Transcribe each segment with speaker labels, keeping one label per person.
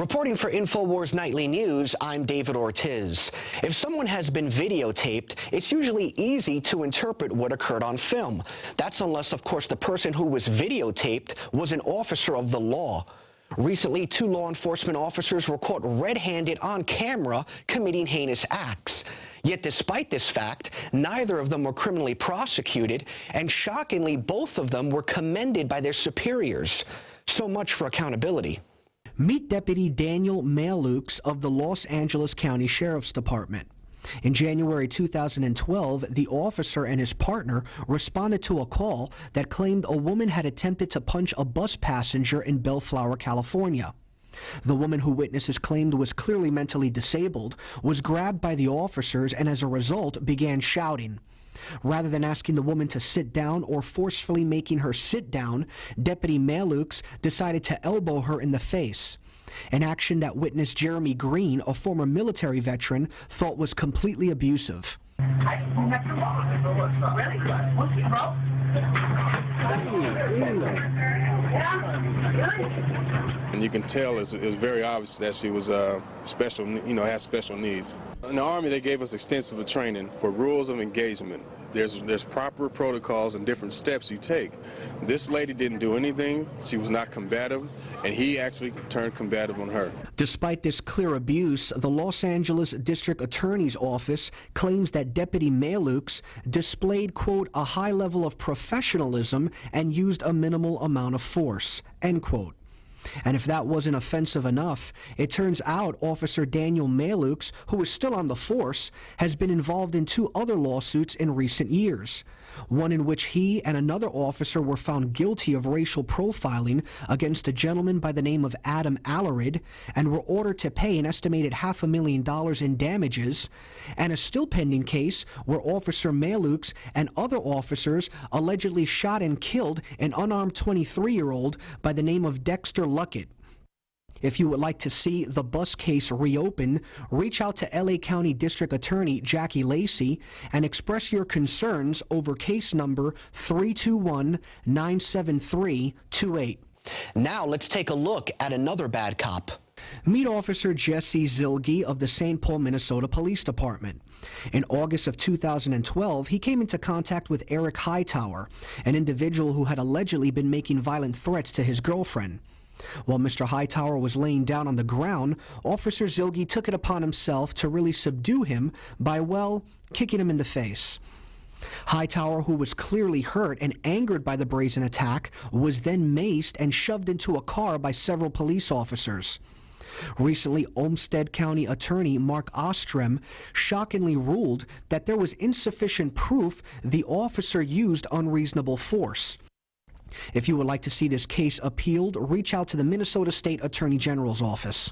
Speaker 1: Reporting for InfoWars Nightly News, I'm David Ortiz. If someone has been videotaped, it's usually easy to interpret what occurred on film. That's unless, of course, the person who was videotaped was an officer of the law. Recently, 2 law enforcement officers were caught red-handed on camera committing heinous acts. Yet despite this fact, neither of them were criminally prosecuted, and shockingly, both of them were commended by their superiors. So much for accountability.
Speaker 2: Meet Deputy Daniel Malukes of the Los Angeles County Sheriff's Department. In January 2012, the officer and his partner responded to a call that claimed a woman had attempted to punch a bus passenger in Bellflower, California. The woman who witnesses claimed was clearly mentally disabled was grabbed by the officers and as a result began shouting. Rather than asking the woman to sit down or forcefully making her sit down, Deputy Malukes decided to elbow her in the face, an action that witness Jeremy Green, a former military veteran, thought was completely abusive.
Speaker 3: And you can tell it was very obvious that she was special, has special needs. In the Army, they gave us extensive training for rules of engagement. There's proper protocols and different steps you take. This lady didn't do anything. She was not combative, and he actually turned combative on her.
Speaker 2: Despite this clear abuse, the Los Angeles District Attorney's Office claims that Deputy Malukes displayed, quote, a high level of professionalism and used a minimal amount of force, end quote. And if that wasn't offensive enough, it turns out Officer Daniel Malukes, who is still on the force, has been involved in 2 other lawsuits in recent years. One in which he and another officer were found guilty of racial profiling against a gentleman by the name of Adam Alarid and were ordered to pay an estimated $500,000 in damages, and a still pending case where Officer Malukes and other officers allegedly shot and killed an unarmed 23-year-old by the name of Dexter Luckett. If you would like to see the bus case reopen, reach out to LA County District Attorney Jackie Lacey and express your concerns over case number 321-97328.
Speaker 1: Now let's take a look at another bad cop.
Speaker 2: Meet Officer Jesse Zilge of the St. Paul, Minnesota Police Department. In August of 2012, he came into contact with Eric Hightower, an individual who had allegedly been making violent threats to his girlfriend. While Mr. Hightower was laying down on the ground, Officer Zilge took it upon himself to really subdue him by, well, kicking him in the face. Hightower, who was clearly hurt and angered by the brazen attack, was then maced and shoved into a car by several police officers. Recently, Olmsted County Attorney Mark Ostrem shockingly ruled that there was insufficient proof the officer used unreasonable force. If you would like to see this case appealed, reach out to the Minnesota State Attorney General's office.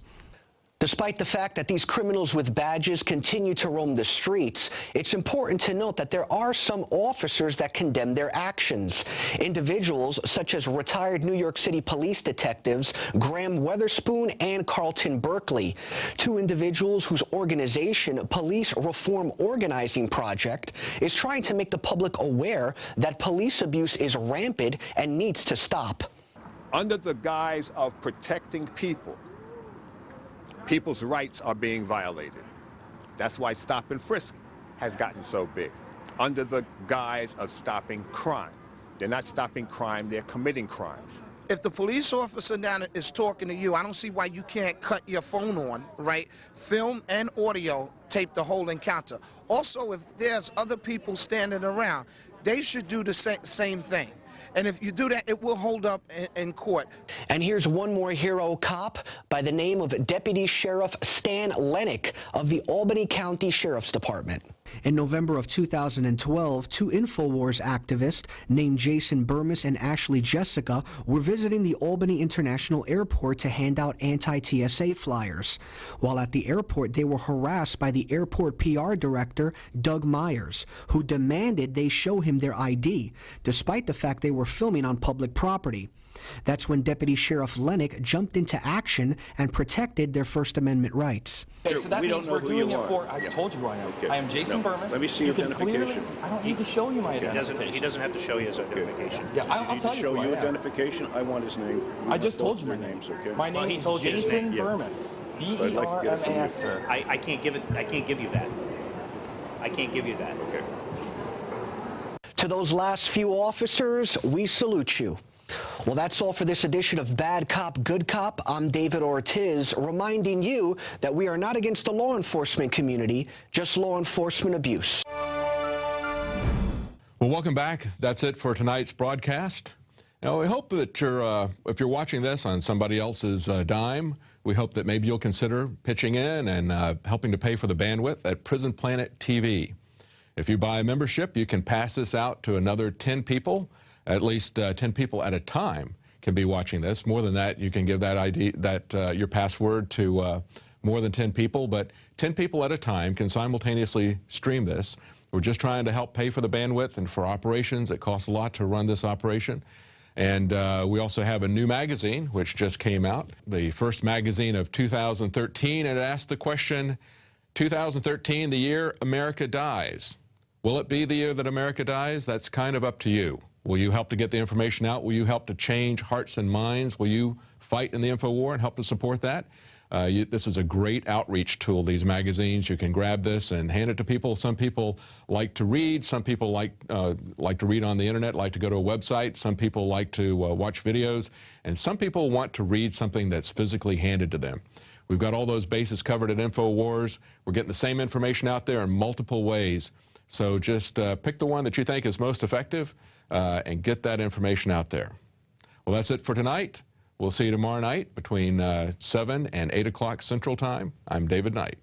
Speaker 1: Despite the fact that these criminals with badges continue to roam the streets, it's important to note that there are some officers that condemn their actions. Individuals such as retired New York City police detectives Graham Weatherspoon and Carlton Berkeley, 2 individuals whose organization, Police Reform Organizing Project, is trying to make the public aware that police abuse is rampant and needs to stop.
Speaker 4: Under the guise of protecting people, people's rights are being violated. That's why stop and frisk has gotten so big. Under the guise of stopping crime. They're not stopping crime, they're committing crimes.
Speaker 5: If the police officer now is talking to you, I don't see why you can't cut your phone on, right? Film and audio tape the whole encounter. Also, if there's other people standing around, they should do the same thing. And if you do that, it will hold up in court.
Speaker 1: And here's one more hero cop by the name of Deputy Sheriff Stan Lennick of the Albany County Sheriff's Department.
Speaker 2: In November of 2012, 2 InfoWars activists named Jason Burmis and Ashley Jessica were visiting the Albany International Airport to hand out anti-TSA flyers. While at the airport, they were harassed by the airport PR director, Doug Myers, who demanded they show him their ID, despite the fact they were filming on public property. That's when Deputy Sheriff Lennick jumped into action and protected their First Amendment rights.
Speaker 6: Okay, so that means we're doing it for, I told you who I am. Okay. I am Jason Burmis.
Speaker 7: Let me see your identification.
Speaker 6: I don't need to show you my identification.
Speaker 7: He doesn't have to show you his identification.
Speaker 6: Yeah, I'll tell you
Speaker 7: show
Speaker 6: who
Speaker 7: you
Speaker 6: I am.
Speaker 7: identification. I want his name.
Speaker 6: I just told you my name.
Speaker 7: Okay.
Speaker 6: My name is Jason Burmis. B-E-R-M-A-S, sir.
Speaker 7: I can't give it. I can't give you that. I can't give you that. Okay.
Speaker 1: To those last few officers, we salute you. Well, that's all for this edition of Bad Cop, Good Cop. I'm David Ortiz, reminding you that we are not against the law enforcement community, just law enforcement abuse.
Speaker 8: Well, welcome back. That's it for tonight's broadcast. Now, we hope that if you're watching this on somebody else's dime, we hope that maybe you'll consider pitching in and helping to pay for the bandwidth at Prison Planet TV. If you buy a membership, you can pass this out to another 10 people. At least 10 people at a time can be watching this. More than that, you can give that ID, your password to more than 10 people, but 10 people at a time can simultaneously stream this. We're just trying to help pay for the bandwidth and for operations. It costs a lot to run this operation. And we also have a new magazine, which just came out, the first magazine of 2013, and it asked the question, 2013, the year America dies. Will it be the year that America dies? That's kind of up to you. Will you help to get the information out? Will you help to change hearts and minds? Will you fight in the info war and help to support that? This is a great outreach tool, these magazines. You can grab this and hand it to people. Some people like to read. Some people like to read on the internet, like to go to a website. Some people like to watch videos. And some people want to read something that's physically handed to them. We've got all those bases covered at InfoWars. We're getting the same information out there in multiple ways. So just pick the one that you think is most effective and get that information out there. Well, that's it for tonight. We'll see you tomorrow night between 7 and 8 o'clock Central Time. I'm David Knight.